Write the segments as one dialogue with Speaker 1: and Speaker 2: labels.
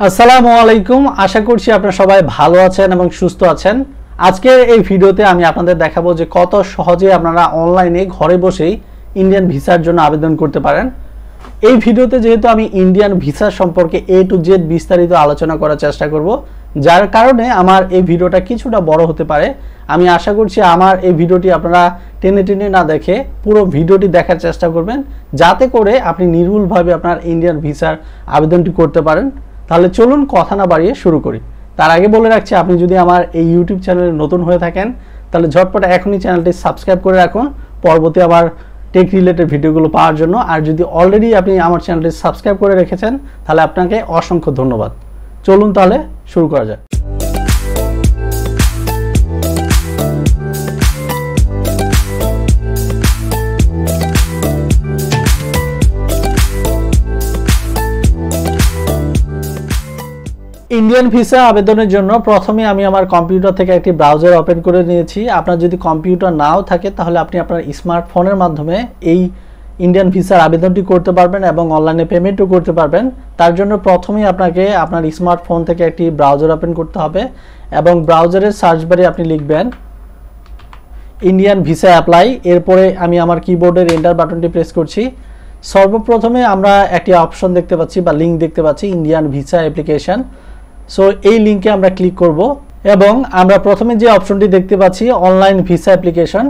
Speaker 1: আসসালামু আলাইকুম। আশা করছি আপনারা সবাই ভালো আছেন এবং সুস্থ আছেন। আজকের এই ভিডিওতে আমি আপনাদের দেখাবো যে কত সহজে আপনারা অনলাইনে ঘরে বসেই ইন্ডিয়ান ভিসার জন্য আবেদন করতে পারেন। এই ভিডিওতে যেহেতু আমি ইন্ডিয়ান ভিসা সম্পর্কে A to Z বিস্তারিত আলোচনা করার চেষ্টা করব, যার কারণে আমার এই ভিডিওটা কিছুটা বড় হতে পারে। আমি আশা করছি আমার এই ভিডিওটি আপনারা টেনে টেনে না দেখে পুরো ভিডিওটি দেখার চেষ্টা করবেন, যাতে করে আপনি নির্ভুলভাবে আপনার ইন্ডিয়ান ভিসার আবেদনটি করতে পারেন। তাহলে চলুন কথা না বাড়িয়ে শুরু করি। তার আগে বলে রাখছি, আপনি যদি আমার এই ইউটিউব চ্যানেলে নতুন হয়ে থাকেন তাহলে ঝটপট এখনই চ্যানেলটি সাবস্ক্রাইব করে রাখুন পরবর্তী আবার টেক রিলেটেড ভিডিওগুলো পাওয়ার জন্য। আর যদি অলরেডি আপনি আমার চ্যানেলটি সাবস্ক্রাইব করে রেখেছেন তাহলে আপনাকে অসংখ্য ধন্যবাদ। চলুন তাহলে শুরু করা যাক। ইন্ডিয়ান ভিসা আবেদনের জন্য প্রথমে আমি আমার কম্পিউটার থেকে একটি ব্রাউজার ওপেন করে নিয়েছি। আপনার যদি কম্পিউটার নাও থাকে তাহলে আপনি আপনার স্মার্টফোনের মাধ্যমে এই ইন্ডিয়ান ভিসার আবেদনটি করতে পারবেন এবং অনলাইনে পেমেন্টও করতে পারবেন। তার জন্য প্রথমেই আপনাকে আপনার স্মার্টফোন থেকে একটি ব্রাউজার ওপেন করতে হবে এবং ব্রাউজারের সার্চ বারে আপনি লিখবেন ইন্ডিয়ান ভিসা অ্যাপ্লাই। এরপরে আমি আমার কিবোর্ডের এন্টার বাটনটি প্রেস করছি। সর্বপ্রথমে আমরা একটি অপশন দেখতে পাচ্ছি বা লিঙ্ক দেখতে পাচ্ছি, ইন্ডিয়ান ভিসা অ্যাপ্লিকেশন। সো এই লিঙ্কে আমরা ক্লিক করব এবং আমরা প্রথমে যে অপশনটি দেখতে পাচ্ছি online visa application,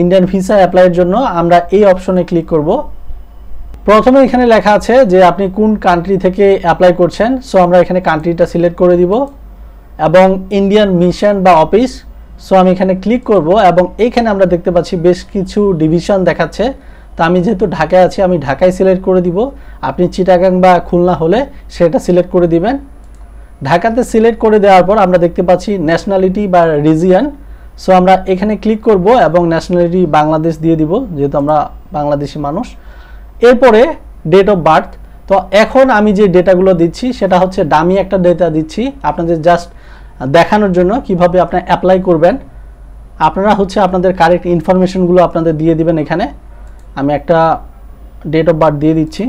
Speaker 1: Indian visa অ্যাপ্লাইয়ের জন্য আমরা এই অপশনে ক্লিক করব। প্রথমে এখানে লেখা আছে যে আপনি কোন কান্ট্রি থেকে অ্যাপ্লাই করছেন। সো আমরা এখানে কান্ট্রিটা সিলেক্ট করে দিব এবং ইন্ডিয়ান মিশন বা অফিস, সো আমি এখানে ক্লিক করব এবং এইখানে আমরা দেখতে পাচ্ছি বেশ কিছু ডিভিশন দেখাচ্ছে। তো আমি যেহেতু ঢাকায় আছি আমি ঢাকায় সিলেক্ট করে দিব। আপনি চিটাগাং বা খুলনা হলে সেটা সিলেক্ট করে দিবেন। ঢাকাতে সিলেক্ট করে দেওয়ার পর আমরা দেখতে পাচ্ছি ন্যাশনালিটি বা রিজিয়ন। সো আমরা এখানে ক্লিক করব এবং ন্যাশনালিটি বাংলাদেশ দিয়ে দিব, যেহেতু আমরা বাংলাদেশি মানুষ। এরপরে ডেট অফ বার্থ। তো এখন আমি যে ডেটাগুলো দিচ্ছি সেটা হচ্ছে ডামি একটা ডেটা দিচ্ছি আপনাদের জাস্ট দেখানোর জন্য কিভাবে আপনি অ্যাপ্লাই করবেন। আপনারা হচ্ছে আপনাদের কারেক্ট ইনফরমেশনগুলো আপনাদের দিয়ে দিবেন। এখানে আমি একটা ডেট অফ বার্থ দিয়ে দিচ্ছি।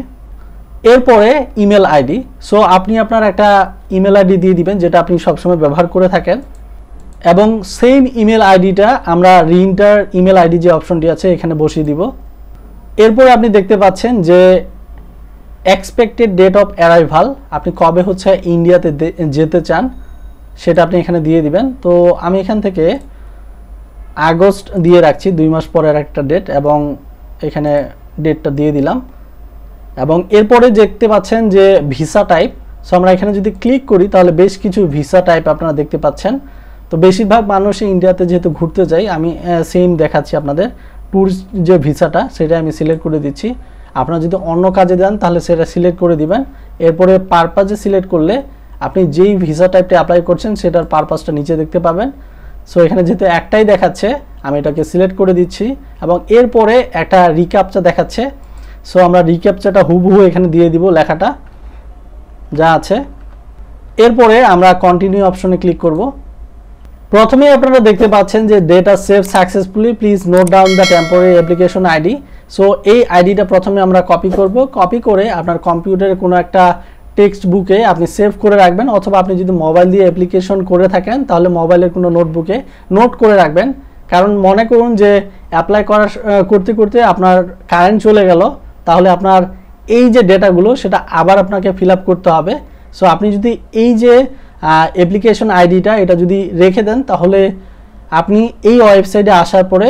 Speaker 1: এরপরে ইমেল আইডি। সো আপনি আপনার একটা ইমেল আইডি দিয়ে দিবেন যেটা আপনি সবসময় ব্যবহার করে থাকেন এবং সেম ইমেল আইডিটা আমরা রিএন্টার ইমেল আইডি যে অপশনটি আছে এখানে বসিয়ে দিব। এরপরে আপনি দেখতে পাচ্ছেন যে এক্সপেক্টেড ডেট অফ অ্যারাইভাল, আপনি কবে হচ্ছে ইন্ডিয়াতে যেতে চান সেটা আপনি এখানে দিয়ে দিবেন। তো আমি এখান থেকে আগস্ট দিয়ে রাখছি, 2 মাস পরের একটা ডেট, এবং এখানে ডেটটা দিয়ে দিলাম। এবং এরপরে দেখতে পাচ্ছেন যে ভিসা টাইপ। সো আমরা এখানে যদি ক্লিক করি তাহলে বেশ কিছু ভিসা টাইপ আপনারা দেখতে পাচ্ছেন। তো বেশিরভাগ মানুষই ইন্ডিয়াতে যেহেতু ঘুরতে যায়, আমি সেম দেখাচ্ছি আপনাদের ট্যুরিস্ট যে ভিসাটা সেটা আমি সিলেক্ট করে দিচ্ছি। আপনারা যদি অন্য কাজে দেন তাহলে সেটা সিলেক্ট করে দিবেন। এরপরে পারপাজে সিলেক্ট করলে আপনি যেই ভিসা টাইপটা অ্যাপ্লাই করছেন সেটার পারপাসটা নিচে দেখতে পাবেন। সো এখানে যেহেতু একটাই দেখাচ্ছে আমি এটাকে সিলেক্ট করে দিচ্ছি এবং এরপরে একটা রিক্যাপচা দেখাচ্ছে। সো আমরা রিক্যাপচাটা হুবহু এখানে দিয়ে দিব লেখাটা যা আছে। এরপরে আমরা কন্টিনিউ অপশনে ক্লিক করব। প্রথমে আপনারা দেখতে পাচ্ছেন যে data save successfully, please note down the temporary application ID. So এই আইডিটা প্রথমে আমরা কপি করব। কপি করে আপনার কম্পিউটারে কোনো একটা টেক্সট বুকে আপনি সেভ করে রাখবেন, অথবা আপনি যদি মোবাইল দিয়ে অ্যাপ্লিকেশন করে থাকেন তাহলে মোবাইলের কোনো নোটবুকে নোট করে রাখবেন। কারণ মনে করুন যে অ্যাপ্লাই করতে করতে আপনার কারেন্ট চলে গেল, তাহলে আপনার এই যে ডেটাগুলো সেটা আবার আপনাকে ফিল আপ করতে হবে। সো আপনি যদি এই যে অ্যাপ্লিকেশন আইডিটা এটা যদি রেখে দেন তাহলে আপনি এই ওয়েবসাইটে আসার পরে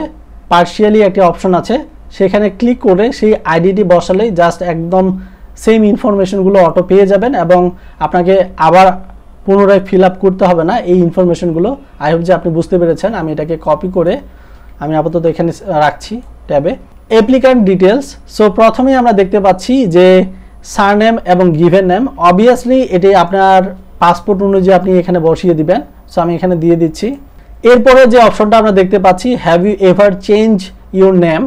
Speaker 1: পার্শিয়ালি একটি অপশন আছে, সেখানে ক্লিক করে সেই আইডিটি বসালেই জাস্ট একদম সেম ইনফরমেশনগুলো অটো পেয়ে যাবেন এবং আপনাকে আবার পুনরায় ফিল আপ করতে হবে না এই ইনফরমেশনগুলো। আই হোপ যে আপনি বুঝতে পেরেছেন। আমি এটাকে কপি করে আমি আপাতত এখানে রাখছি ট্যাবে। Applicant details. সো প্রথমেই আমরা দেখতে পাচ্ছি যে সারনেম এবং গিভেন নেম। অবভিয়াসলি এটি আপনার পাসপোর্ট অনুযায়ী আপনি এখানে বসিয়ে দিবেন। সো আমি এখানে দিয়ে দিচ্ছি। এরপরে যে অপশনটা আমরা দেখতে পাচ্ছি have you ever change your name,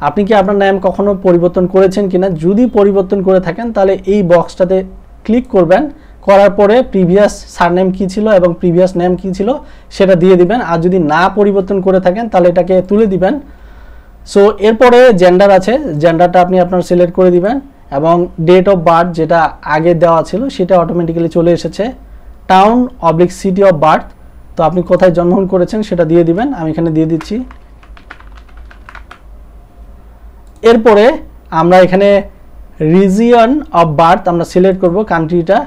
Speaker 1: আপনি কি আপনার নাম কখনো পরিবর্তন করেছেন কিনা। যদি পরিবর্তন করে থাকেন তাহলে এই বক্সটাতে ক্লিক করবেন, করার পরে প্রিভিয়াস সারনেম কী ছিল এবং প্রিভিয়াস নেম কী ছিল সেটা দিয়ে দিবেন। আর যদি না পরিবর্তন করে থাকেন তাহলে এটাকে তুলে দিবেন। সো এরপরে জেন্ডার আছে, জেন্ডারটা আপনি আপনার সিলেক্ট করে দিবেন এবং ডেট অফ বার্থ যেটা আগে দেওয়া ছিল সেটা অটোমেটিক্যালি চলে এসেছে। Town oblique city of birth, তো আপনি কোথায় জন্মগ্রহণ করেছেন সেটা দিয়ে দিবেন, আমি এখানে দিয়ে দিচ্ছি। এরপরে আমরা এখানে রিজিয়ন অফ বার্থ আমরা সিলেক্ট করব, কান্ট্রিটা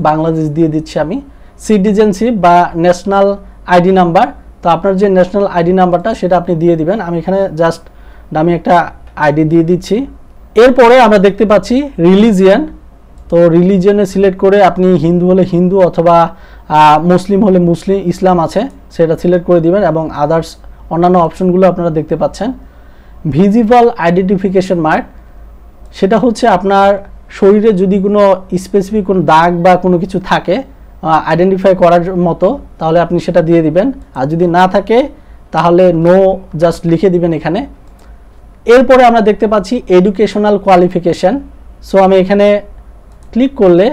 Speaker 1: বাংলাদেশ দিয়ে দিচ্ছি আমি। সিটিজেনশিপ বা ন্যাশনাল আইডি নাম্বার, তো আপনার যে ন্যাশনাল আইডি নাম্বারটা সেটা আপনি দিয়ে দিবেন, আমি এখানে জাস্ট আমি একটা আইডি দিয়ে দিচ্ছি। এরপরে আমরা দেখতে পাচ্ছি রিলিজিয়ান, তো রিলিজিয়নে সিলেক্ট করে আপনি হিন্দু হলে হিন্দু অথবা মুসলিম হলে মুসলিম, ইসলাম আছে সেটা সিলেক্ট করে দিবেন এবং আদার্স অন্যান্য অপশনগুলো আপনারা দেখতে পাচ্ছেন। ভিজিবল আইডেন্টিফিকেশন মার্ক, সেটা হচ্ছে আপনার শরীরে যদি কোনো স্পেসিফিক কোনো দাগ বা কোনো কিছু থাকে আইডেন্টিফাই করার মতো, তাহলে আপনি সেটা দিয়ে দিবেন, আর যদি না থাকে তাহলে নো জাস্ট লিখে দিবেন এখানে। এরপরে আমরা দেখতে পাচ্ছি এডুকেশনাল কোয়ালিফিকেশান, সো আমি এখানে ক্লিক করলে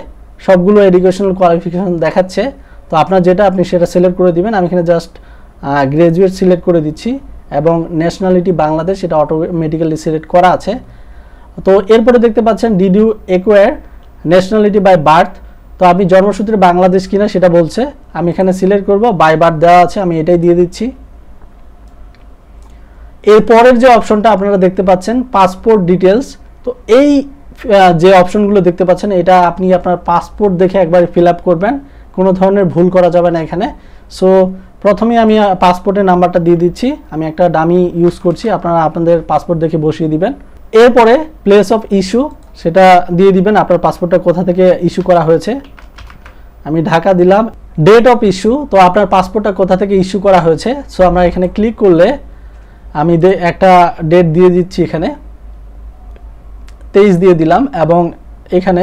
Speaker 1: সবগুলো এডুকেশনাল কোয়ালিফিকেশান দেখাচ্ছে, তো আপনার যেটা আপনি সেটা সিলেক্ট করে দিবেন, আমি এখানে জাস্ট গ্র্যাজুয়েট সিলেক্ট করে দিচ্ছি এবং ন্যাশনালিটি বাংলাদেশ এটা অটোমেটিক্যালি সিলেক্ট করা আছে। তো এরপরে দেখতে পাচ্ছেন did you acquire nationality by birth, তো আপনি জন্মসূত্রে বাংলাদেশ কিনা সেটা বলছে, আমি এখানে সিলেক্ট করব, বাই বার্থ দেওয়া আছে আমি এটাই দিয়ে দিচ্ছি। এরপরের যে অপশনটা আপনারা দেখতে পাচ্ছেন পাসপোর্ট ডিটেলস, তো এই যে অপশনগুলো দেখতে পাচ্ছেন এটা আপনি আপনার পাসপোর্ট দেখে একবার ফিল আপ করবেন, কোনো ধরনের ভুল করা যাবে না এখানে। সো প্রথমে আমি পাসপোর্টের নাম্বারটা দিয়ে দিচ্ছি, আমি একটা ডামি ইউজ করছি, আপনারা আপনাদের পাসপোর্ট দেখে বসিয়ে দিবেন। এরপরে প্লেস অফ ইস্যু সেটা দিয়ে দিবেন, আপনার পাসপোর্টটা কোথা থেকে ইস্যু করা হয়েছে, আমি ঢাকা দিলাম। ডেট অফ ইস্যু, তো আপনার পাসপোর্টটা কোথা থেকে ইস্যু করা হয়েছে, সো আমরা এখানে ক্লিক করলে আমি একটা ডেট দিয়ে দিচ্ছি, এখানে 23 দিয়ে দিলাম এবং এখানে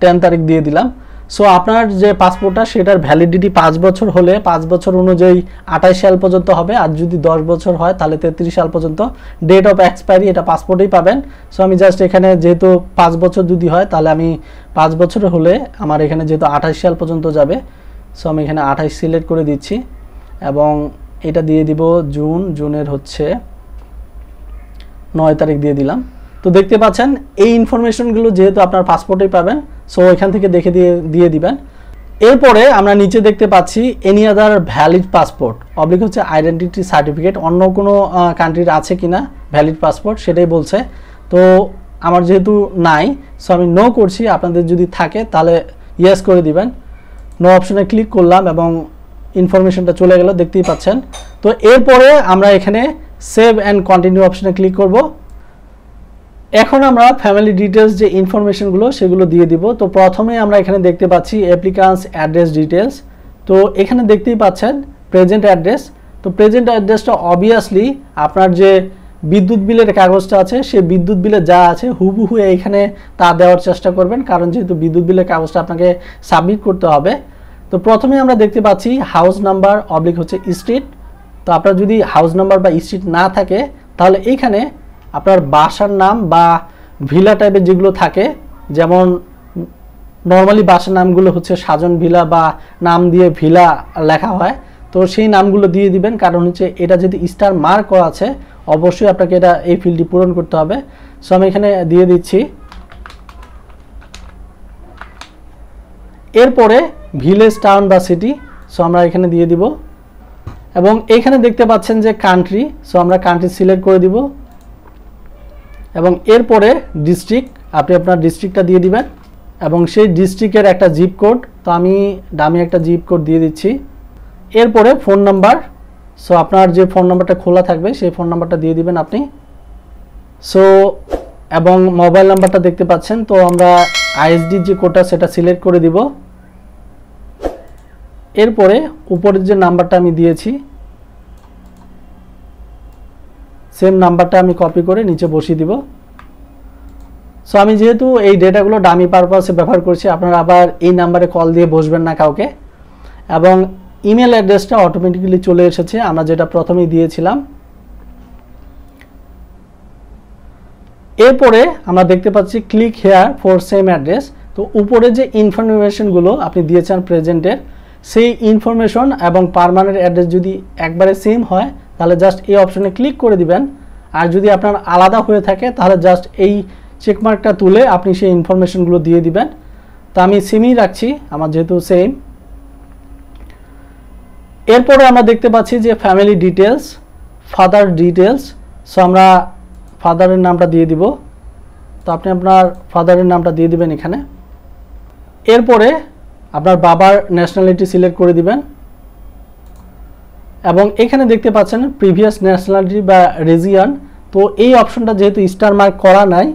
Speaker 1: 10 তারিখ দিয়ে দিলাম। সো আপনার যে পাসপোর্টটা সেটার ভ্যালিডিটি 5 বছর হলে 5 বছর অনুযায়ী 28 সাল পর্যন্ত হবে, আর যদি 10 বছর হয় তাহলে 33 সাল পর্যন্ত। ডেট অফ এক্সপায়ারি এটা পাসপোর্টেই পাবেন। সো আমি জাস্ট এখানে যেহেতু 5 বছর যদি হয় তাহলে আমি 5 বছর হলে আমার এখানে যেহেতু 28 সাল পর্যন্ত যাবে, সো আমি এখানে 28 সিলেক্ট করে দিচ্ছি এবং এটা দিয়ে দিব জুনের হচ্ছে 9 তারিখ দিয়ে দিলাম। তো দেখতে পাচ্ছেন এই ইনফরমেশনগুলো যেহেতু আপনার পাসপোর্টেই পাবেন, সো এখান থেকে দেখে দিয়ে দিবেন। এরপরে আমরা নিচে দেখতে পাচ্ছি any other valid passport oblique হচ্ছে আইডেন্টিটি সার্টিফিকেট, অন্য কোনো কান্ট্রির আছে কিনা ভ্যালিড পাসপোর্ট সেটাই বলছে। তো আমার যেহেতু নাই, সো আমি নো করছি, আপনাদের যদি থাকে তাহলে ইয়েস করে দিবেন। নো অপশনে ক্লিক করলাম এবং ইনফরমেশনটা চলে গেল, দেখতেই পাচ্ছেন। তো এরপরে আমরা এখানে সেভ অ্যান্ড কন্টিনিউ অপশনে ক্লিক করব। এখন আমরা ফ্যামিলি ডিটেলস যে ইনফরমেশনগুলো সেগুলো দিয়ে দিব। তো প্রথমে আমরা এখানে দেখতে পাচ্ছি অ্যাপ্লিকান্টস অ্যাড্রেস ডিটেলস, তো এখানে দেখতেই পাচ্ছেন প্রেজেন্ট অ্যাড্রেস। তো প্রেজেন্ট অ্যাড্রেসটা অবভিয়াসলি আপনার যে বিদ্যুৎ বিলের কাগজটা আছে সেই বিদ্যুৎ বিলে যা আছে হুবহু এইখানে তা দেওয়ার চেষ্টা করবেন, কারণ যেহেতু বিদ্যুৎ বিলের কাগজটা আপনাকে সাবমিট করতে হবে। তো প্রথমে আমরা দেখতে পাচ্ছি হাউস নাম্বার অবলিক হচ্ছে স্ট্রিট, তো আপনার যদি হাউস নাম্বার বা স্ট্রিট না থাকে তাহলে এইখানে আপনার বাসার নাম বা ভিলা টাইপের যেগুলো থাকে, যেমন নর্মালি বাসার নামগুলো হচ্ছে সাজন ভিলা বা নাম দিয়ে ভিলা লেখা হয়, তো সেই নামগুলো দিয়ে দিবেন, কারণ হচ্ছে এটা যদি স্টার মার্ক করা আছে অবশ্যই আপনাকে এটা এই ফিল্ডটি পূরণ করতে হবে। সো আমি এখানে দিয়ে দিচ্ছি। এরপরে ভিলেজ টাউন বা সিটি, সো আমরা এখানে দিয়ে দিব এবং এইখানে দেখতে পাচ্ছেন যে কান্ট্রি, সো আমরা কান্ট্রি সিলেক্ট করে দিব এবং এরপরে ডিস্ট্রিক্ট, আপনি আপনার ডিস্ট্রিক্টটা দিয়ে দিবেন এবং সেই ডিস্ট্রিক্টের একটা জিপ কোড, তো আমি দামি একটা জিপ কোড দিয়ে দিচ্ছি। এরপরে ফোন নাম্বার, সো আপনার যে ফোন নাম্বারটা খোলা থাকবে সেই ফোন নাম্বারটা দিয়ে দিবেন আপনি। সো এবং মোবাইল নাম্বারটা দেখতে পাচ্ছেন, তো আমরা আইএসডি যে কোডটা সেটা সিলেক্ট করে দিব। এরপরে উপরের যে নাম্বারটা আমি দিয়েছি সেম নাম্বারটা আমি কপি করে নিচে বসিয়ে দিব। সো আমি যেহেতু এই ডেটাগুলো ডামি পারপাসে ব্যবহার করছি, আপনারা আবার এই নাম্বারে কল দিয়ে বসবেন না কাউকে। এবং ইমেল অ্যাড্রেসটা অটোমেটিক্যালি চলে এসেছে, আমরা যেটা প্রথমেই দিয়েছিলাম। এরপরে আমরা দেখতে পাচ্ছি click here for same address, তো উপরে যে ইনফরমেশনগুলো আপনি দিয়েছেন প্রেজেন্টের সেই ইনফরমেশন এবং পার্মানেন্ট অ্যাড্রেস যদি একবারে সেম হয় তাহলে জাস্ট এই অপশনে ক্লিক করে দিবেন, আর যদি আপনার আলাদা হয়ে থাকে তাহলে জাস্ট এই চেকমার্কটা তুলে আপনি সেই ইনফরমেশনগুলো দিয়ে দিবেন। তো আমি সেমই রাখছি, আমার যেহেতু সেম। এরপরে আমরা দেখতে পাচ্ছি যে family details, father details. So আমরা ফাদারের নামটা দিয়ে দিব। তো আপনি আপনার ফাদারের নামটা দিয়ে দিবেন এখানে। এরপরে আপনার বাবার ন্যাশনালিটি সিলেক্ট করে দিবেন এবং এখানে দেখতে পাচ্ছেন প্রিভিয়াস ন্যাশনালিটি বা রিজিয়ন। তো এই অপশনটা যেহেতু স্টার মার্ক করা নাই,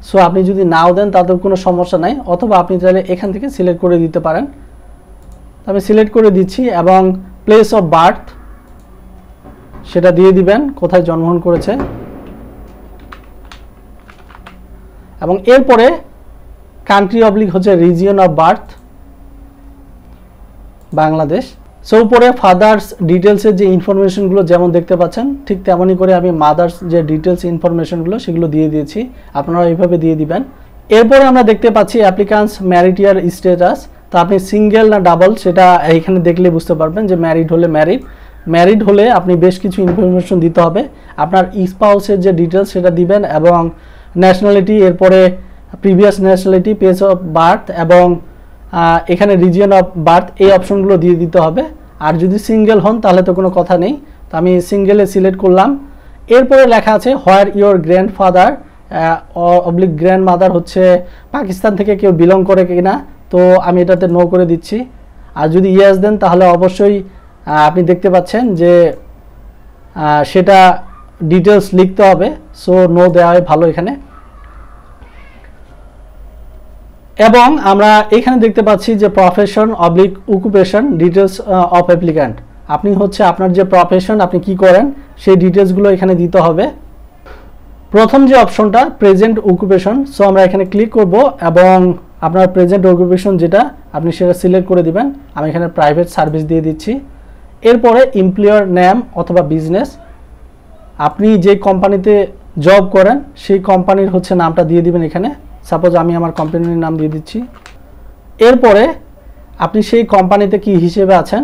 Speaker 1: সো আপনি যদি নাও দেন তাদের কোনো সমস্যা নাই, অথবা আপনি চাইলে এখান থেকে সিলেক্ট করে দিতে পারেন। আমি সিলেক্ট করে দিচ্ছি এবং প্লেস অফ বার্থ সেটা দিয়ে দিবেন, কোথায় জন্মগ্রহণ করেছে। এবং এরপরে কান্ট্রি অবলিক হচ্ছে region of birth, Bangladesh. So উপরে ফাদার্স ডিটেলসের যে ইনফরমেশনগুলো যেমন দেখতে পাচ্ছেন, ঠিক তেমনই করে আমি মাদার্স যে ডিটেলস ইনফরমেশনগুলো সেগুলো দিয়ে দিয়েছি, আপনারা এইভাবে দিয়ে দিবেন। এরপরে আমরা দেখতে পাচ্ছি অ্যাপ্লিকান্টস ম্যারিটিয়ার স্ট্যাটাস। তো আপনি সিঙ্গেল না ডাবল সেটা এইখানে দেখলে বুঝতে পারবেন, যে ম্যারিড হলে ম্যারিড হলে আপনি বেশ কিছু ইনফরমেশন দিতে হবে। আপনার স্পাউসের যে ডিটেলস সেটা দিবেন এবং ন্যাশনালিটি, এরপরে previous nationality, place of birth এবং এখানে রিজিয়ন অফ বার্থ, এই অপশনগুলো দিয়ে দিতে হবে। আর যদি সিঙ্গেল হন তাহলে তো কোনো কথা নেই। তো আমি সিঙ্গেলে সিলেক্ট করলাম। এরপরে লেখা আছে where your grandfather oblique grand mother হচ্ছে পাকিস্তান থেকে কেউ বিলং করে কিনা, তো আমি এটাতে নো করে দিচ্ছি। আর যদি ইয়েস দেন তাহলে অবশ্যই আপনি দেখতে পাচ্ছেন যে সেটা ডিটেলস লিখতে হবে। সো নো দেওয়া হয় ভালো এখানে। এবং আমরা এখানে দেখতে পাচ্ছি যে profession oblique occupation details of applicant. আপনি হচ্ছে আপনার যে প্রফেশন, আপনি কি করেন সেই ডিটেলসগুলো এখানে দিতে হবে। প্রথম যে অপশনটা প্রেজেন্ট অকুপেশন, সো আমরা এখানে ক্লিক করব এবং আপনার প্রেজেন্ট অকুপেশন যেটা আপনি সেটা সিলেক্ট করে দিবেন। আমি এখানে প্রাইভেট সার্ভিস দিয়ে দিচ্ছি। এরপরে এমপ্লয়ার নেম অথবা বিজনেস, আপনি যে কোম্পানিতে জব করেন সেই কোম্পানির হচ্ছে নামটা দিয়ে দিবেন এখানে। সাপোজ আমি আমার কোম্পানির নাম দিয়ে দিচ্ছি। এরপরে আপনি সেই কোম্পানিতে কি হিসেবে আছেন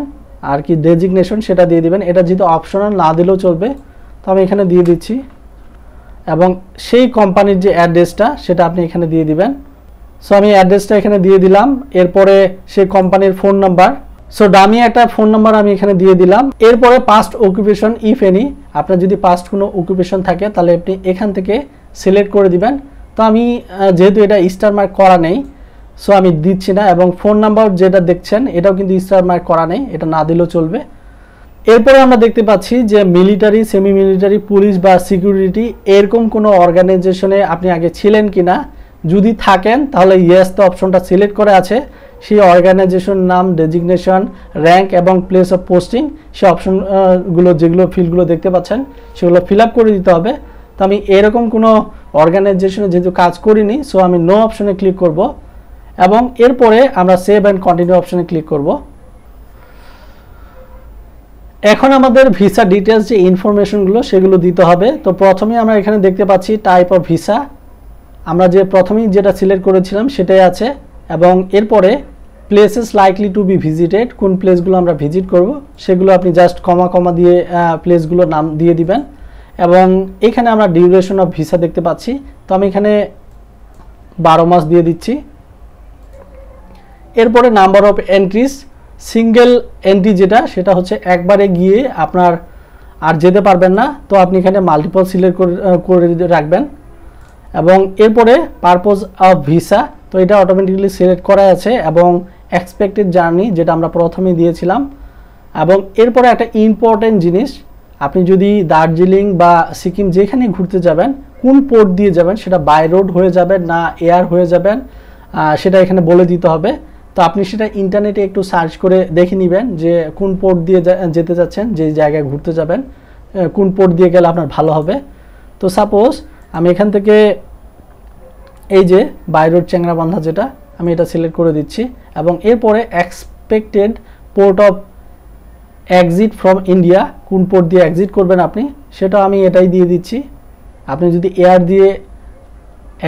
Speaker 1: আর কি ডেজিগনেশন সেটা দিয়ে দিবেন। এটা যেহেতু অপশনাল, না দিলেও চলবে, তো আমি এখানে দিয়ে দিচ্ছি। এবং সেই কোম্পানির যে অ্যাড্রেসটা সেটা আপনি এখানে দিয়ে দিবেন। সো আমি অ্যাড্রেসটা এখানে দিয়ে দিলাম। এরপরে সেই কোম্পানির ফোন নাম্বার, সো ডামি একটা ফোন নাম্বার আমি এখানে দিয়ে দিলাম। এরপরে পাস্ট অকুপেশন ইফ এনি, আপনার যদি পাস্ট কোনো অকুপেশন থাকে তাহলে আপনি এখান থেকে সিলেক্ট করে দিবেন। তো আমি যেহেতু এটা স্টার মার্ক করা নেই, সো আমি দিচ্ছি না। এবং ফোন নাম্বার যেটা দেখছেন এটাও কিন্তু স্টার মার্ক করা নেই, এটা না দিলেও চলবে। এরপরে আমরা দেখতে পাচ্ছি যে মিলিটারি, সেমি মিলিটারি, পুলিশ বা সিকিউরিটি এরকম কোনো অর্গানাইজেশনে আপনি আগে ছিলেন কিনা, যদি থাকেন তাহলে ইয়েস তো অপশনটা সিলেক্ট করে আছে। সেই অর্গানাইজেশন নাম, ডেজিগনেশন, র্যাঙ্ক এবং প্লেস অফ পোস্টিং, সেই অপশনগুলো যেগুলো ফিল্ডগুলো দেখতে পাচ্ছেন সেগুলো ফিল আপ করে দিতে হবে। তো আমি এরকম কোনো অর্গানাইজেশনে যেহেতু কাজ করিনি, সো আমি নো অপশনে ক্লিক করব এবং এরপরে আমরা সেভ অ্যান্ড কন্টিনিউ অপশনে ক্লিক করব। এখন আমাদের ভিসা ডিটেলস যে ইনফরমেশনগুলো সেগুলো দিতে হবে। তো প্রথমে আমরা এখানে দেখতে পাচ্ছি টাইপ অফ ভিসা, আমরা যে প্রথমেই যেটা সিলেক্ট করেছিলাম সেটাই আছে। এবং এরপরে places likely to be visited, কোন প্লেসগুলো আমরা ভিজিট করব সেগুলো আপনি জাস্ট কমা দিয়ে প্লেসগুলোর নাম দিয়ে দিবেন। এবং এখানে আমরা ডিউরেশন অফ ভিসা দেখতে পাচ্ছি, তো আমি এখানে 12 মাস দিয়ে দিচ্ছি। এরপরে number of entries, single entry যেটা সেটা হচ্ছে একবারে গিয়ে আপনার আর যেতে পারবেন না, তো আপনি এখানে মাল্টিপল সিলেক্ট করে রাখবেন। এবং এরপরে পারপোজ অফ ভিসা, তো এটা অটোমেটিক্যালি সিলেক্ট করা আছে। এবং এক্সপেক্টেড জার্নি যেটা আমরা প্রথমেই দিয়েছিলাম। এবং এরপরে একটা ইম্পর্টেন্ট জিনিস, আপনি যদি দার্জিলিং বা সিকিম যেখানে ঘুরতে যাবেন কোন পোর্ট দিয়ে যাবেন, সেটা বাই রোড হয়ে যাবেন না এয়ার হয়ে যাবেন সেটা এখানে বলে দিতে হবে। তো আপনি সেটা ইন্টারনেটে একটু সার্চ করে দেখে নেবেন যে কোন পোর্ট দিয়ে যেতে যাচ্ছেন, যে জায়গায় ঘুরতে যাবেন কোন পোর্ট দিয়ে গেলে আপনার ভালো হবে। তো সাপোজ আমি এখান থেকে এই যে বাই রোড চ্যাংরাবান্ধা যেটা, আমি এটা সিলেক্ট করে দিচ্ছি। এবং এরপরে expected port of exit from India, কোন পোর্ট দিয়ে এক্সিট করবেন আপনি সেটা আমি এটাই দিয়ে দিচ্ছি। আপনি যদি এয়ার দিয়ে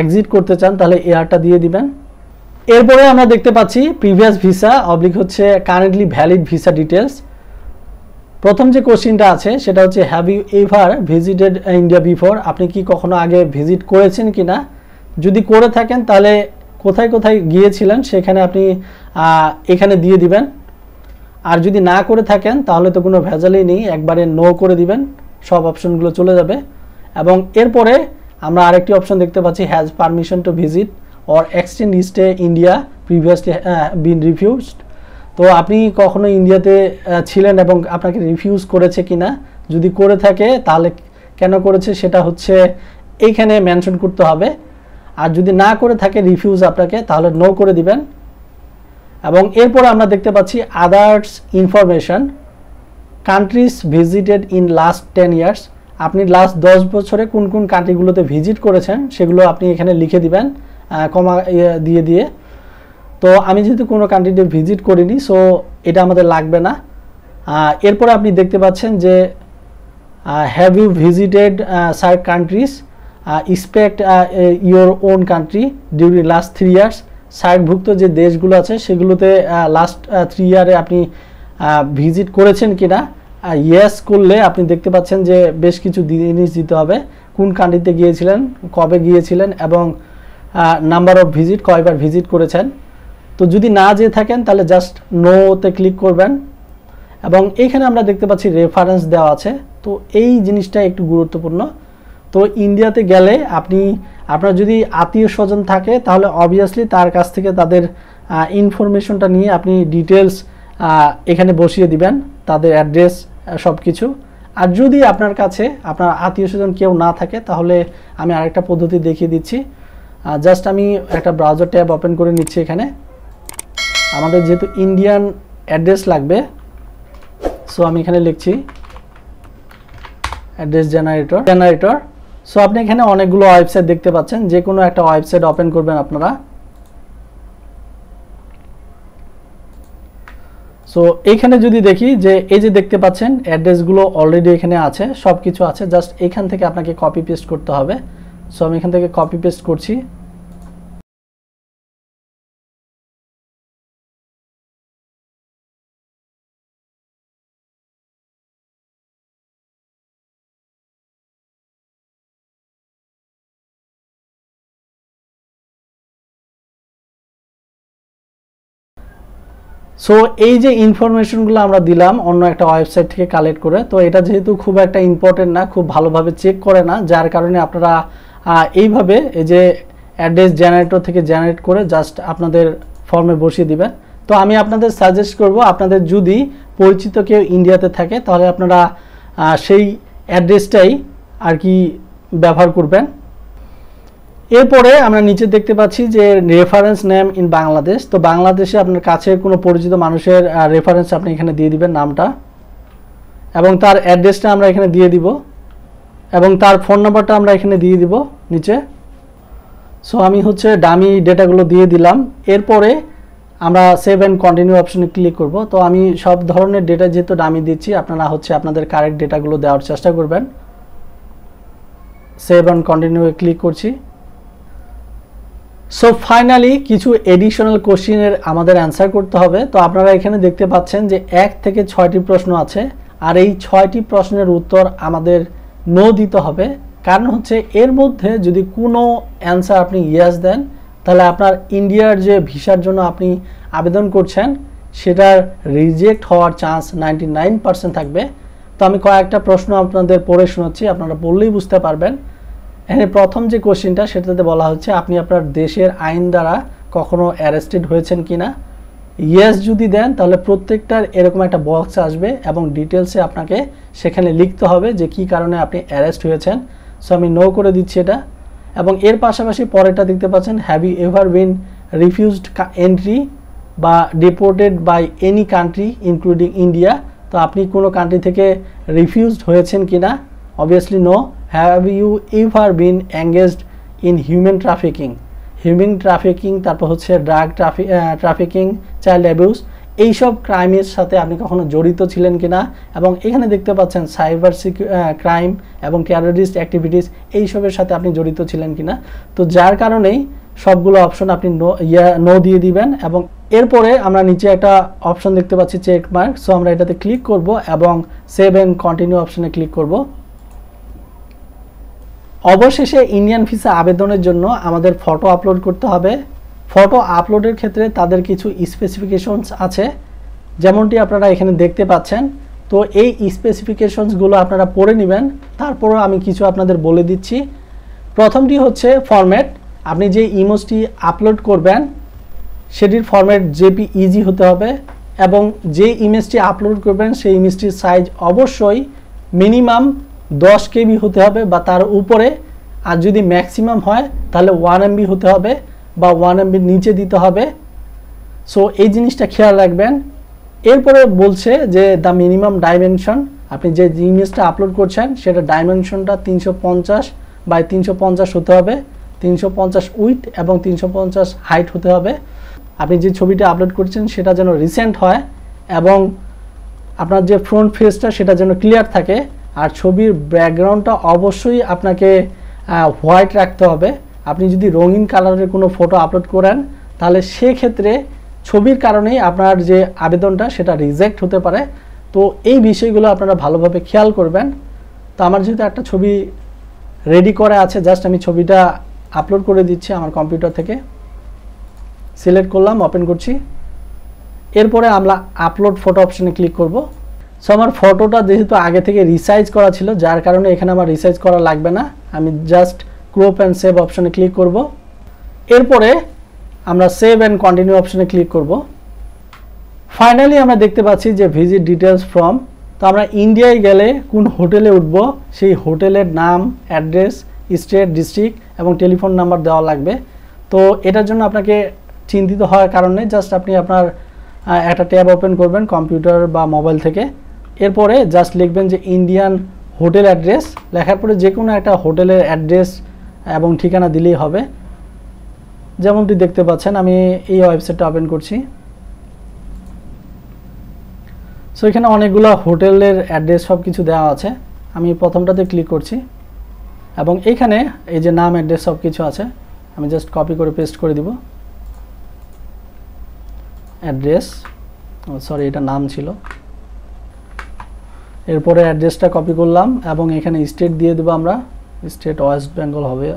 Speaker 1: এক্সিট করতে চান তাহলে এয়ারটা দিয়ে দিবেন। এরপরে আমরা দেখতে পাচ্ছি প্রিভিয়াস ভিসা অবলিক হচ্ছে কারেন্টলি ভ্যালিড ভিসা ডিটেলস। প্রথম যে কোশ্চেনটা আছে সেটা হচ্ছে have you ever visited India before, আপনি কি কখনো আগে ভিজিট করেছেন কিনা। যদি করে থাকেন তাহলে কোথায় কোথায় গিয়েছিলেন সেখানে আপনি এখানে দিয়ে দিবেন। আর যদি না করে থাকেন তাহলে তো কোনো ভেজালই নেই, একবারে নো করে দিবেন, সব অপশনগুলো চলে যাবে। এবং এরপরে আমরা আরেকটি অপশন দেখতে পাচ্ছি, has permission to visit or extend stay India previously been refused. তো আপনি কখনো ইন্ডিয়াতে ছিলেন এবং আপনাকে রিফিউজ করেছে কিনা, যদি করে থাকে তাহলে কেন করেছে সেটা হচ্ছে এইখানে মেনশন করতে হবে। আর যদি না করে থাকে রিফিউজ আপনাকে, তাহলে নো করে দিবেন। এবং এরপর আমরা দেখতে পাচ্ছি others information, countries visited in last 10 years. আপনি লাস্ট 10 বছরে কোন কোন কান্ট্রিগুলোতে ভিজিট করেছেন সেগুলো আপনি এখানে লিখে দিবেন কমা দিয়ে দিয়ে। তো আমি যেহেতু কোনো কান্ট্রিতে ভিজিট করিনি, সো এটা আমাদের লাগবে না। এরপরে আপনি দেখতে পাচ্ছেন যে have you visited SAARC countries, expect your own country during last 3 years. সার্কভুক্ত যে দেশগুলো আছে সেগুলোতে লাস্ট 3 ইয়ারে আপনি ভিজিট করেছেন কিনা। ইয়েস করলে আপনি দেখতে পাচ্ছেন যে বেশ কিছু জিনিস দিতে হবে, কোন কান্ট্রিতে গিয়েছিলেন, কবে গিয়েছিলেন এবং নাম্বার অফ ভিজিট, কয়বার ভিজিট করেছেন। তো যদি না যেয়ে থাকেন তাহলে জাস্ট নোতে ক্লিক করবেন। এবং এইখানে আমরা দেখতে পাচ্ছি রেফারেন্স দেওয়া আছে, তো এই জিনিসটা একটু গুরুত্বপূর্ণ। তো ইন্ডিয়াতে গেলে আপনার যদি আত্মীয় স্বজন থাকে তাহলে অবভিয়াসলি তার কাছ থেকে তাদের ইনফরমেশনটা নিয়ে আপনি ডিটেলস এখানে বসিয়ে দিবেন, তাদের অ্যাড্রেস সব কিছু। আর যদি আপনার কাছে আপনার আত্মীয় স্বজন কেউ না থাকে তাহলে আমি আরেকটা পদ্ধতি দেখিয়ে দিচ্ছি। জাস্ট আমি একটা ব্রাউজার ট্যাব ওপেন করে নিচ্ছি। এখানে আমাদের যেহেতু ইন্ডিয়ান অ্যাড্রেস লাগবে, সো আমি এখানে লিখছি অ্যাড্রেস জেনারেটর। সো আপনি এখানে অনেকগুলো ওয়েবসাইট দেখতে পাচ্ছেন, যে কোনো একটা ওয়েবসাইট ওপেন করবেন আপনারা। সো এইখানে যদি দেখি যে এই যে দেখতে পাচ্ছেন অ্যাড্রেসগুলো অলরেডি এখানে আছে, সব কিছু আছে, জাস্ট এখান থেকে আপনাকে কপি পেস্ট করতে হবে। সো আমি এখান থেকে কপি পেস্ট করছি। সো এই যে ইনফরমেশনগুলো আমরা দিলাম অন্য একটা ওয়েবসাইট থেকে কালেক্ট করে, তো এটা যেহেতু খুব একটা ইম্পর্টেন্ট না, খুব ভালোভাবে চেক করে না, যার কারণে আপনারা এইভাবে এই যে অ্যাড্রেস জেনারেটর থেকে জেনারেট করে জাস্ট আপনাদের ফর্মে বসিয়ে দিবেন। তো আমি আপনাদের সাজেস্ট করব, আপনাদের যদি পরিচিত কেউ ইন্ডিয়াতে থাকে তাহলে আপনারা সেই অ্যাড্রেসটাই আর কি ব্যবহার করবেন। এরপরে আমরা নিচে দেখতে পাচ্ছি যে রেফারেন্স নেম ইন বাংলাদেশ। তো বাংলাদেশে আপনার কাছে কোনো পরিচিত মানুষের রেফারেন্স আপনি এখানে দিয়ে দিবেন, নামটা এবং তার অ্যাড্রেসটা আমরা এখানে দিয়ে দিব এবং তার ফোন নাম্বারটা আমরা এখানে দিয়ে দিব নিচে। সো আমি হচ্ছে ডামি ডেটাগুলো দিয়ে দিলাম। এরপরে আমরা সেভ অ্যান্ড কন্টিনিউ অপশনে ক্লিক করব। তো আমি সব ধরনের ডেটা যেহেতু ডামি দিচ্ছি, আপনারা হচ্ছে আপনাদের কারেক্ট ডেটাগুলো দেওয়ার চেষ্টা করবেন। সেভ অ্যান্ড কন্টিনিউ ক্লিক করছি। সো ফাইনালি কিছু এডিশনাল কোশ্চেনের আমাদের অ্যান্সার করতে হবে। তো আপনারা এখানে দেখতে পাচ্ছেন যে 1 থেকে 6টি প্রশ্ন আছে, আর এই 6টি প্রশ্নের উত্তর আমাদের নো দিতে হবে। কারণ হচ্ছে এর মধ্যে যদি কোনো অ্যান্সার আপনি ইয়েস দেন তাহলে আপনার ইন্ডিয়ার যে ভিসার জন্য আপনি আবেদন করছেন সেটার রিজেক্ট হওয়ার চান্স 99% থাকবে। তো আমি কয়েকটা প্রশ্ন আপনাদের পড়ে শোনাচ্ছি, আপনারা বললেই বুঝতে পারবেন। এখানে প্রথম যে কোশ্চেনটা সেটাতে বলা হচ্ছে আপনি আপনার দেশের আইন দ্বারা কখনো অ্যারেস্টেড হয়েছেন কিনা। ইয়েস যদি দেন তাহলে প্রত্যেকটার এরকম একটা বক্স আসবে এবং ডিটেলসে আপনাকে সেখানে লিখতে হবে যে কি কারণে আপনি অ্যারেস্ট হয়েছেন। সো আমি নো করে দিচ্ছি এটা। এবং এর পাশাপাশি পরেরটা দেখতে পাচ্ছেন, have you ever been refused entry বা deported by any country including India. তো আপনি কোনো কান্ট্রি থেকে রিফিউজড হয়েছেন কিনা, obviously no. Have you ever been engaged in human trafficking, তারপর হচ্ছে ড্রাগ ট্রাফিকিং, চাইল্ড অ্যাবিউজ, এইসব ক্রাইমের সাথে আপনি কখনো জড়িত ছিলেন কিনা। এবং এখানে দেখতে পাচ্ছেন সাইবার ক্রাইম এবং টেররিস্ট অ্যাক্টিভিটিস, এইসবের সাথে আপনি জড়িত ছিলেন কিনা। তো যার কারণেই সবগুলো অপশন আপনি নো দিয়ে দিবেন। এবং এরপরে আমরা নিচে একটা অপশন দেখতে পাচ্ছি চেক মার্ক। সো আমরা এটাতে ক্লিক করব এবং সেভ অ্যান্ড কন্টিনিউ অপশনে ক্লিক করব। অবশেষে ইন্ডিয়ান ভিসা আবেদনের জন্য আমাদের ফটো আপলোড করতে হবে। ফটো আপলোডের ক্ষেত্রে তাদের কিছু স্পেসিফিকেশনস আছে, যেমনটি আপনারা এখানে দেখতে পাচ্ছেন। তো এই স্পেসিফিকেশনসগুলো আপনারা পড়ে নেবেন, তারপরও আমি কিছু আপনাদের বলে দিচ্ছি। প্রথমটি হচ্ছে ফরম্যাট। আপনি যে ইমেজটি আপলোড করবেন সেটির ফরম্যাট জেপিইজি হতে হবে, এবং যে ইমেজটি আপলোড করবেন সেই ইমেজটির সাইজ অবশ্যই মিনিমাম 10 KB হতে হবে বা তার উপরে, আর যদি ম্যাক্সিমাম হয় তাহলে 1 MB হতে হবে বা 1 MB নিচে দিতে হবে। সো এই জিনিসটা খেয়াল রাখবেন। এরপরে বলছে যে দ্য মিনিমাম ডাইমেনশন, আপনি যে ইমেজটা আপলোড করছেন সেটা ডাইমেনশনটা 350 বাই 350 হতে হবে, 350 উইডথ এবং 350 হাইট হতে হবে। আপনি যে ছবিটা আপলোড করছেন সেটা যেন রিসেন্ট হয় এবং আপনার যে ফ্রন্ট ফেসটা সেটা যেন ক্লিয়ার থাকে, আর ছবির ব্যাকগ্রাউন্ডটা অবশ্যই আপনাকে হোয়াইট রাখতে হবে। আপনি যদি রঙিন কালারের কোনো ফটো আপলোড করেন তাহলে সেক্ষেত্রে ছবির কারণেই আপনার যে আবেদনটা সেটা রিজেক্ট হতে পারে। তো এই বিষয়গুলো আপনারা ভালোভাবে খেয়াল করবেন। তো আমার যেহেতু একটা ছবি রেডি করা আছে, জাস্ট আমি ছবিটা আপলোড করে দিচ্ছি আমার কম্পিউটার থেকে। সিলেক্ট করলাম, ওপেন করছি। এরপরে আমরা আপলোড ফটো অপশনে ক্লিক করব। সো আমার ফটোটা যেহেতু আগে থেকে রিসাইজ করা ছিল, যার কারণে এখানে আমার রিসাইজ করা লাগবে না। আমি জাস্ট ক্রপ অ্যান্ড সেভ অপশনে ক্লিক করব। এরপরে আমরা সেভ অ্যান্ড কন্টিনিউ অপশনে ক্লিক করব। ফাইনালি আমরা দেখতে পাচ্ছি যে ভিজিট ডিটেলস ফ্রম। তো আমরা ইন্ডিয়ায় গেলে কোন হোটেলে উঠব সেই হোটেলের নাম, অ্যাড্রেস, স্টেট, ডিস্ট্রিক্ট এবং টেলিফোন নাম্বার দেওয়া লাগবে। তো এটার জন্য আপনাকে চিন্তিত হওয়ার কারণে জাস্ট আপনি আপনার একটা ট্যাব ওপেন করবেন কম্পিউটার বা মোবাইল থেকে। এরপরে জাস্ট লিখবেন যে ইন্ডিয়ান হোটেল অ্যাড্রেস, লেখার পরে যে কোনো একটা হোটেলের অ্যাড্রেস এবং ঠিকানা দিলেই হবে। যেমনটি দেখতে পাচ্ছেন আমি এই ওয়েবসাইটটা ওপেন করছি। সো এখানে অনেকগুলো হোটেলের অ্যাড্রেস সব কিছু দেওয়া আছে। আমি প্রথমটাতে ক্লিক করছি এবং এইখানে এই যে নাম, অ্যাড্রেস সব কিছু আছে। আমি জাস্ট কপি করে পেস্ট করে দিব অ্যাড্রেস, সরি এটা নাম ছিল। এরপরে অ্যাড্রেসটা কপি করলাম এবং এখানে স্টেট দিয়ে দেবো আমরা, স্টেট ওয়েস্ট বেঙ্গল হবে,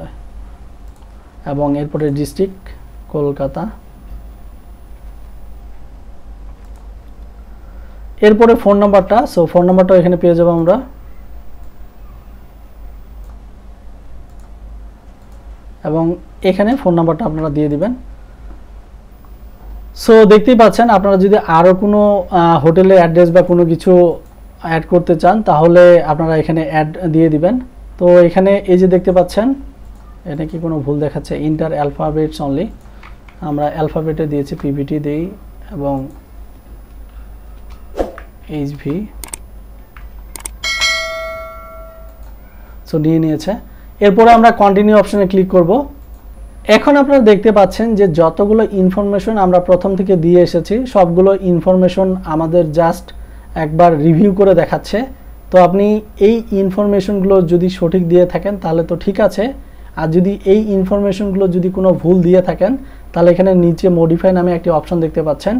Speaker 1: এবং এরপরে ডিস্ট্রিক্ট কলকাতা। এরপরে ফোন নাম্বারটা, সো ফোন নাম্বারটাও এখানে পেয়ে যাবো আমরা। এবং এখানে ফোন নাম্বারটা আপনারা দিয়ে দিবেন। সো দেখতেই পাচ্ছেন, আপনারা যদি আরও কোনো হোটেলের অ্যাড্রেস বা কোনো কিছু অ্যাড করতে চান তাহলে আপনারা এখানে অ্যাড দিয়ে দিবেন। তো এখানে এই যে দেখতে পাচ্ছেন, এটা কি কোনো ভুল দেখাচ্ছে, ইন্টার অ্যালফাবেটস অনলি, আমরা অ্যালফাবেটে দিয়েছি, পিভিটি দেই এবং এইচভি। সো নিয়ে নিয়েছে। এরপরে আমরা কন্টিনিউ অপশনে ক্লিক করব। এখন আপনারা দেখতে পাচ্ছেন যে যতগুলো ইনফরমেশন আমরা প্রথম থেকে দিয়ে এসেছি সবগুলো ইনফরমেশন আমাদের জাস্ট একবার রিভিউ করে দেখাচ্ছে। তো আপনি এই ইনফরমেশনগুলো যদি সঠিক দিয়ে থাকেন তাহলে তো ঠিক আছে, আর যদি এই ইনফরমেশনগুলো যদি কোনো ভুল দিয়ে থাকেন তাহলে এখানে নিচে মডিফাই নামে একটি অপশন দেখতে পাচ্ছেন।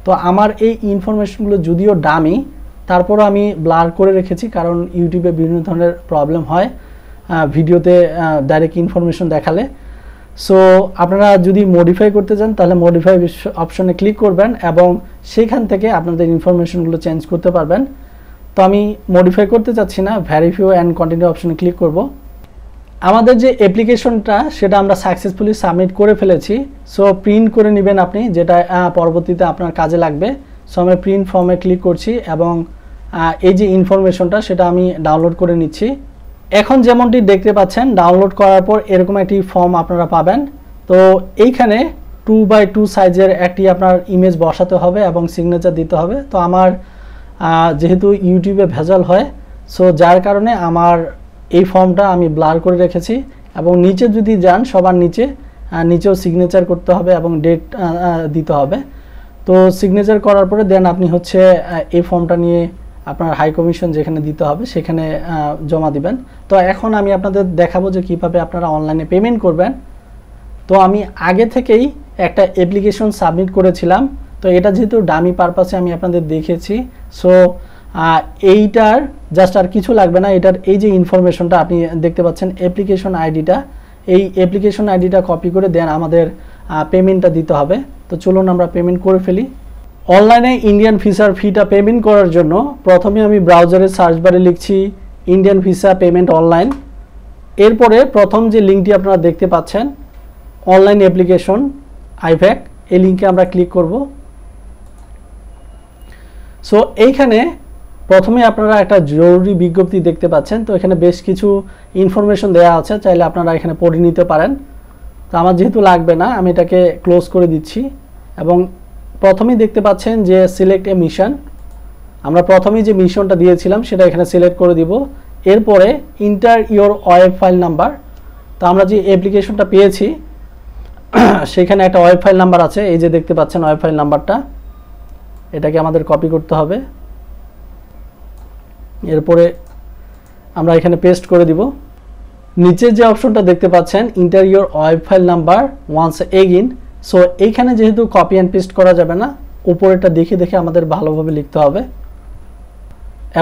Speaker 1: তো আমার এই ইনফরমেশনগুলো যদিও ডামি, তারপরও আমি ব্লার করে রেখেছি, কারণ ইউটিউবে বিভিন্ন ধরনের প্রবলেম হয় ভিডিওতে ডাইরেক্ট ইনফরমেশন দেখালে। সো আপনারা যদি মডিফাই করতে চান তাহলে মডিফাই অপশনে ক্লিক করবেন এবং সেখান থেকে আপনাদের ইনফরমেশনগুলো চেঞ্জ করতে পারবেন। তো আমি মডিফাই করতে চাচ্ছি না, ভেরিফাই অ্যান্ড কন্টিনিউ অপশনে ক্লিক করব। আমাদের যে অ্যাপ্লিকেশনটা সেটা আমরা সাকসেসফুলি সাবমিট করে ফেলেছি। সো প্রিন্ট করে নেবেন আপনি, যেটা পরবর্তীতে আপনার কাজে লাগবে। সো আমি প্রিন্ট ফর্মে ক্লিক করছি এবং এই যে ইনফরমেশনটা সেটা আমি ডাউনলোড করে নিচ্ছি। এখন যেমনটি দেখতে পাচ্ছেন, ডাউনলোড করার পর এরকম একটি ফর্ম আপনারা পাবেন। তো এইখানে 2x2 সাইজের একটি আপনার ইমেজ বসাতে হবে এবং সিগনেচার দিতে হবে। তো আমার যেহেতু ইউটিউবে ভেজাল হয়, সো যার কারণে আমার এই ফর্মটা আমি ব্লার করে রেখেছি। এবং নিচে যদি যান, সবার নিচেও সিগনেচার করতে হবে এবং ডেট দিতে হবে। তো সিগনেচার করার পরে দেন আপনি হচ্ছে এই ফর্মটা নিয়ে আপনার হাই কমিশন যেখানে দিতে হবে সেখানে জমা দিবেন। তো এখন আমি আপনাদের দেখাবো যে কিভাবে আপনারা অনলাইনে পেমেন্ট করবেন। তো আমি আগে থেকেই একটা অ্যাপ্লিকেশন সাবমিট করেছিলাম, তো এটা যেহেতু ডামি পারপাসে আমি আপনাদের দেখেছি। সো এইটার জাস্ট আর কিছু লাগবে না। এটার এই যে ইনফরমেশনটা আপনি দেখতে পাচ্ছেন অ্যাপ্লিকেশন আইডিটা, এই অ্যাপ্লিকেশন আইডিটা কপি করে দেন আমাদের পেমেন্টটা দিতে হবে। তো চলুন আমরা পেমেন্ট করে ফেলি। অনলাইনে ইন্ডিয়ান ভিসার ফিটা পেমেন্ট করার জন্য প্রথমে আমি ব্রাউজারে সার্চ বারে লিখছি ইন্ডিয়ান ভিসা পেমেন্ট অনলাইন। এরপরে প্রথম যে লিঙ্কটি আপনারা দেখতে পাচ্ছেন অনলাইন অ্যাপ্লিকেশন আইভ্যাক, এই লিঙ্কে আমরা ক্লিক করব। সো এইখানে প্রথমে আপনারা একটা জরুরি বিজ্ঞপ্তি দেখতে পাচ্ছেন। তো এখানে বেশ কিছু ইনফরমেশন দেওয়া আছে, চাইলে আপনারা এখানে পড়ে নিতে পারেন। তো আমার যেহেতু লাগবে না আমি এটাকে ক্লোজ করে দিচ্ছি। এবং প্রথমেই দেখতে পাচ্ছেন যে সিলেক্ট এ মিশন, আমরা প্রথমেই যে মিশনটা দিয়েছিলাম সেটা এখানে সিলেক্ট করে দিব। এরপরে inter your web file number, তো আমরা যে অ্যাপ্লিকেশনটা পেয়েছি সেখানে একটা ওয়েব ফাইল নাম্বার আছে, এই যে দেখতে পাচ্ছেন ওয়েব ফাইল নাম্বারটা, এটাকে আমাদের কপি করতে হবে। এরপরে আমরা এখানে পেস্ট করে দিব। নিচে যে অপশনটা দেখতে পাচ্ছেন enter your web file number once again, so এইখানে যেহেতু কপি অ্যান্ড পেস্ট করা যাবে না, উপরেটা দেখে দেখে আমাদের ভালোভাবে লিখতে হবে।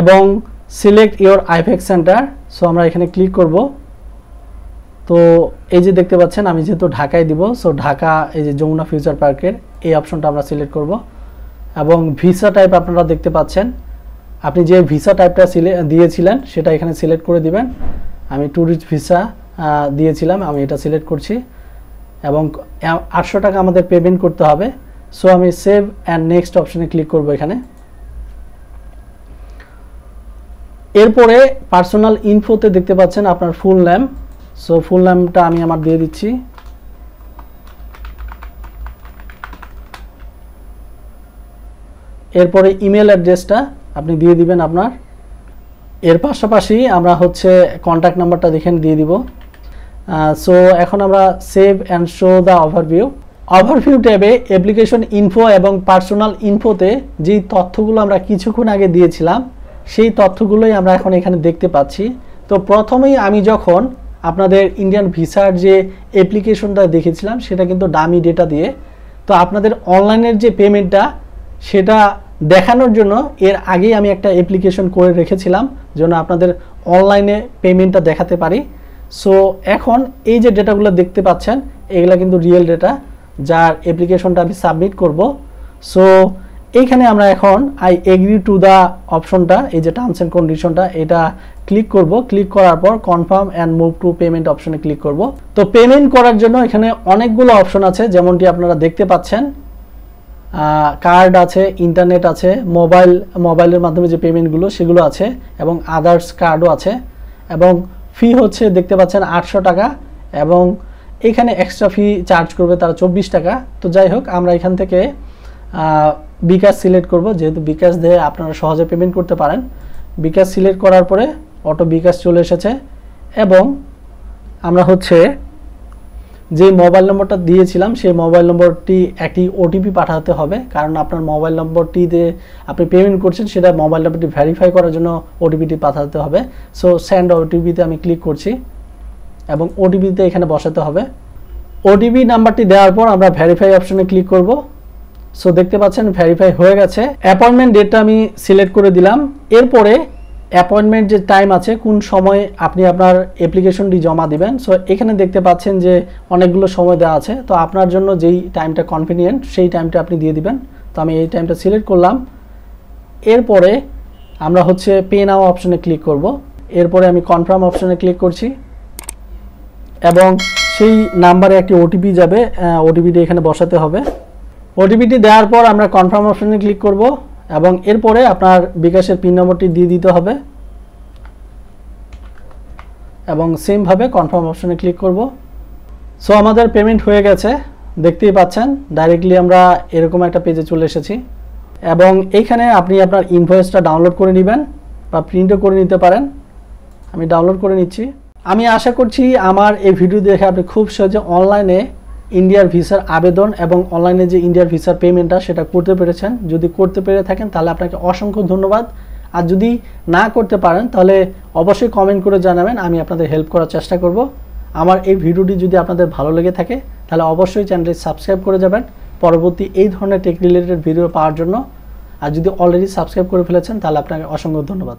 Speaker 1: এবং select your IVAC centre, so আমরা এখানে ক্লিক করব। তো এই যে দেখতে পাচ্ছেন আমি যেহেতু ঢাকায় দিব, সো ঢাকা এই যে যমুনা ফিউচার পার্কের এই অপশনটা আমরা সিলেক্ট করব। এবং ভিসা টাইপ আপনারা দেখতে পাচ্ছেন, আপনি যে ভিসা টাইপটা দিয়েছিলেন সেটা এখানে সিলেক্ট করে দিবেন। আমি ট্যুরিস্ট ভিসা দিয়েছিলাম, আমি এটা সিলেক্ট করছি। এবং 800 টাকা আমাদের পেমেন্ট করতে হবে। সো আমি সেভ অ্যান্ড নেক্সট অপশনে ক্লিক করব এখানে। এরপরে পার্সোনাল ইনফোতে দেখতে পাচ্ছেন আপনার ফুল নেম, সো ফুল নেমটা আমি আমার দিয়ে দিচ্ছি। এরপরে ইমেল অ্যাড্রেসটা আপনি দিয়ে দিবেন আপনার। এর পাশাপাশি আমরা হচ্ছে কন্ট্যাক্ট নাম্বারটা দেখেন দিয়ে দিব। সো এখন আমরা save and show the overview ট্যাবে অ্যাপ্লিকেশন ইনফো এবং পার্সোনাল ইনফোতে যেই তথ্যগুলো আমরা কিছুক্ষণ আগে দিয়েছিলাম সেই তথ্যগুলোই আমরা এখন এখানে দেখতে পাচ্ছি। তো প্রথমেই আমি যখন আপনাদের ইন্ডিয়ান ভিসার যে অ্যাপ্লিকেশনটা দেখেছিলাম সেটা কিন্তু ডামি ডেটা দিয়ে, তো আপনাদের অনলাইনের যে পেমেন্টটা সেটা দেখানোর জন্য এর আগেই আমি একটা অ্যাপ্লিকেশন করে রেখেছিলাম যেন আপনাদের অনলাইনে পেমেন্টটা দেখাতে পারি। সো এখন এই যে ডেটাগুলো দেখতে পাচ্ছেন এগুলা কিন্তু রিয়েল ডেটা যার অ্যাপ্লিকেশনটা আমি সাবমিট করব। সো এইখানে আমরা এখন আই এগ্রি টু দ্য অপশনটা, এই যে টার্মস অ্যান্ড কন্ডিশনটা, এটা ক্লিক করব। ক্লিক করার পর confirm and move to payment অপশনে ক্লিক করব। তো পেমেন্ট করার জন্য এখানে অনেকগুলো অপশন আছে, যেমনটি আপনারা দেখতে পাচ্ছেন। কার্ড আছে, ইন্টারনেট আছে, মোবাইলের মাধ্যমে যে পেমেন্টগুলো সেগুলো আছে, এবং আদার্স কার্ডও আছে। এবং ফি হচ্ছে দেখতে পাচ্ছেন 800 টাকা, এবং এখানে এক্সট্রা ফি চার্জ করবে তারা 24 টাকা। তো যাই হোক আমরা এখান থেকে বিকাশ সিলেক্ট করব, যেহেতু বিকাশ দিয়ে আপনারা সহজে পেমেন্ট করতে পারেন। বিকাশ সিলেক্ট করার পরে অটো বিকাশ চলে এসেছে। এবং আমরা হচ্ছে যে মোবাইল নম্বরটা দিয়েছিলাম সেই মোবাইল নম্বরটি একটি ওটিপি পাঠাতে হবে, কারণ আপনার মোবাইল নম্বরটিতে আপনি পেমেন্ট করছেন সেটা মোবাইল নম্বরটি ভেরিফাই করার জন্য ওটিপিটি পাঠাতে হবে। সো সেন্ড ওটিপিতে আমি ক্লিক করছি এবং ওটিপিতে এখানে বসাতে হবে। ওটিপি নাম্বারটি দেওয়ার পর আমরা ভেরিফাই অপশনে ক্লিক করব। সো দেখতে পাচ্ছেন ভেরিফাই হয়ে গেছে। অ্যাপয়েন্টমেন্ট ডেটটা আমি সিলেক্ট করে দিলাম। এরপরে অ্যাপয়েন্টমেন্ট যে টাইম আছে, কোন সময় আপনি আপনার অ্যাপ্লিকেশনটি জমা দিবেন, সো এখানে দেখতে পাচ্ছেন যে অনেকগুলো সময় দেওয়া আছে। তো আপনার জন্য যেই টাইমটা কনভিনিয়েন্ট সেই টাইমটা আপনি দিয়ে দিবেন। তো আমি এই টাইমটা সিলেক্ট করলাম। এরপরে আমরা হচ্ছে পে নাও অপশনে ক্লিক করব। এরপরে আমি কনফার্ম অপশনে ক্লিক করছি এবং সেই নাম্বারে একটি ওটিপি যাবে, ওটিপিটি এখানে বসাতে হবে। ওটিপিটি দেওয়ার পর আমরা কনফার্ম অপশনে ক্লিক করব এবং এরপরে আপনার বিকাশের পিন নম্বরটি দিয়ে দিতে হবে এবং সেমভাবে কনফার্ম অপশনে ক্লিক করব। সো আমাদের পেমেন্ট হয়ে গেছে, দেখতেই পাচ্ছেন ডাইরেক্টলি আমরা এরকম একটা পেজে চলে এসেছি। এবং এইখানে আপনি আপনার ইনভয়েসটা ডাউনলোড করে নেবেন বা প্রিন্টও করে নিতে পারেন। আমি ডাউনলোড করে নিচ্ছি। আমি আশা করছি আমার এই ভিডিও দেখে আপনি খুব সহজে অনলাইনে ইন্ডিয়ার ভিসার আবেদন এবং অনলাইনে যে ইন্ডিয়ার ভিসার পেমেন্টটা সেটা করতে পেরেছেন। যদি করতে পেরে থাকেন তাহলে আপনাকে অসংখ্য ধন্যবাদ। আর যদি না করতে পারেন তাহলে অবশ্যই কমেন্ট করে জানাবেন, আমি আপনাদের হেল্প করার চেষ্টা করব। আমার এই ভিডিওটি যদি আপনাদের ভালো লেগে থাকে তাহলে অবশ্যই চ্যানেলটি সাবস্ক্রাইব করে যাবেন পরবর্তী এই ধরনের টেক রিলেটেড ভিডিও পাওয়ার জন্য। আর যদি অলরেডি সাবস্ক্রাইব করে ফেলেছেন তাহলে আপনাকে অসংখ্য ধন্যবাদ।